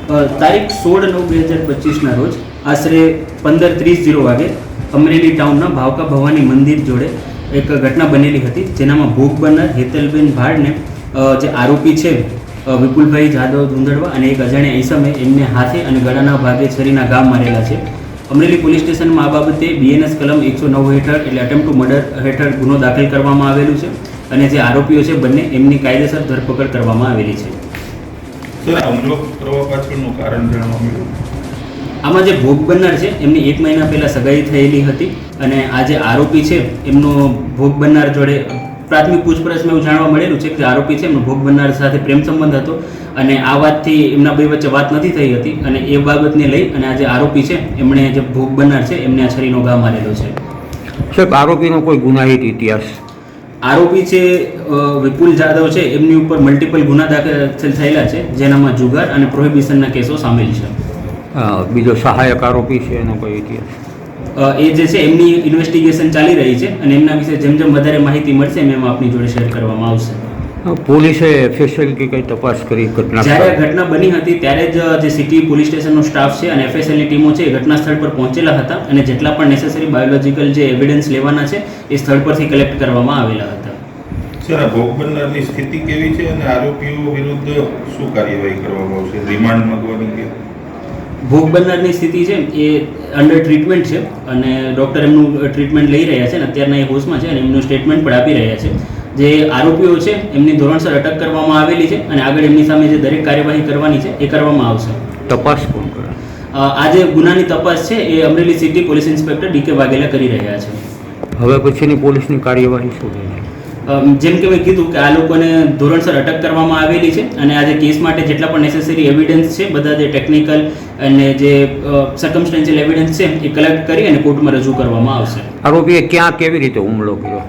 તારીખ 16/9/2025ના રોજ આશરે 15:30 વાગે અમરેલી ટાઉનના ભાવકા ભવાની મંદિર જોડે એક ઘટના બનેલી હતી, જેનામાં ભોગ બનનાર હેતલબેન ભાડને જે આરોપી છે વિપુલભાઈ જાદવ ધુંધળવા અને એક અજાણ્યા ઈસમે એમને હાથે અને ગળાના ભાગે છરીના ઘા મારેલા છે. અમરેલી પોલીસ સ્ટેશનમાં આ બાબતે BNS કલમ 109 હેઠળ એટલે અટેમ્પ્ટ ટુ મર્ડર હેઠળ ગુનો દાખલ કરવામાં આવેલું છે અને જે આરોપીઓ છે બંને એમની કાયદેસર ધરપકડ કરવામાં આવેલી છે. આમાં જે ભોગ બનનાર છે એમની 1 મહિના પહેલાં સગાઈ થયેલી હતી અને આ જે આરોપી છે એમનો ભોગ બનનાર જોડે પ્રાથમિક પૂછપરછમાં એવું જાણવા મળેલું છે કે આરોપી છે એમનો ભોગ બનનાર સાથે પ્રેમ સંબંધ હતો અને આ વાતથી એમના બે વચ્ચે વાત નથી થઈ હતી અને એ બાબતને લઈ અને આ જે આરોપી છે એમણે જે ભોગ બનનાર છે એમને આ છરીનો ઘા મારેલો છે. સાહેબ, આરોપીનો કોઈ ગુનાહિત ઇતિહાસ? આરોપી છે વિપુલ જાદવ છે, એમની ઉપર મલ્ટિપલ ગુના દાખલ થયેલા છે, જેનામાં જુગાર અને પ્રોહિબિશનના કેસો સામેલ છે. બીજો સહાયક આરોપી છે, એનો કોઈ ઇતિહાસ? એ જે છે એમની ઇન્વેસ્ટિગેશન ચાલી રહી છે અને એમના વિશે જેમ જેમ વધારે માહિતી મળશે એમ આપની જોડે શેર કરવામાં આવશે. પોલીસે ફેસિલિટી કઈ તપાસ કરી? જ્યારે આ ઘટના બની હતી ત્યારે જ જે સિટી પોલીસ સ્ટેશનનો સ્ટાફ છે અને FSLની ટીમો છે એ ઘટના સ્થળ પર પહોંચેલા હતા અને જેટલા પણ નેસેસરી બાયોલોજિકલ જે એવિડન્સ લેવાના છે એ સ્થળ પરથી કલેક્ટ કરવામાં આવેલા હતા. સર, આ ભોગ બનનારની સ્થિતિ કેવી છે અને આરોપીઓ વિરુદ્ધ શું કાર્યવાહી કરવામાં આવશે? રિમાન્ડ માંગવાની કે? ભોગ બનનારની સ્થિતિ છે એ અંડર ટ્રીટમેન્ટ છે અને ડૉક્ટર એમનું ટ્રીટમેન્ટ લઈ રહ્યા છે અને અત્યારના એ હોશમાં છે અને એમનું સ્ટેટમેન્ટ પણ આપી રહ્યા છે. જે આરોપીઓ છે એમની ધોરણસર અટક કરવામાં આવેલી છે અને આગળ એમની સામે જે દરેક કાર્યવાહી કરવાની છે એ કરવામાં આવશે. તપાસ કોણ કરે? આ જે ગુનાની તપાસ છે એ Amreli city police inspector DK Vaghela કરી રહ્યા છે. હવે પછીની પોલીસની કાર્યવાહી શું છે? જેમ કે મેં કીધું કે આ લોકોને ધોરણસર અટક કરવામાં આવેલી છે અને આ જે કેસ માટે જેટલા પણ નેસેસરી એવિડન્સ છે બધા જે ટેકનિકલ અને જે સર્કમસ્ટેન્શિયલ એવિડન્સ છે એ કલેક્ટ કરી અને કોર્ટમાં રજૂ કરવામાં આવશે. આરોપીએ ક્યાં કેવી રીતે હુમલો કર્યો?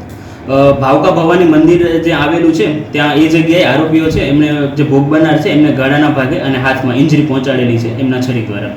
ભાવકા ભવાની મંદિર જે આવેલું છે ત્યાં એ જગ્યાએ આરોપીઓ છે એમને જે ભોગ બનનાર છે એમને ગળાના ભાગે અને હાથમાં ઇન્જરી પહોંચાડેલી છે એમના છરી દ્વારા.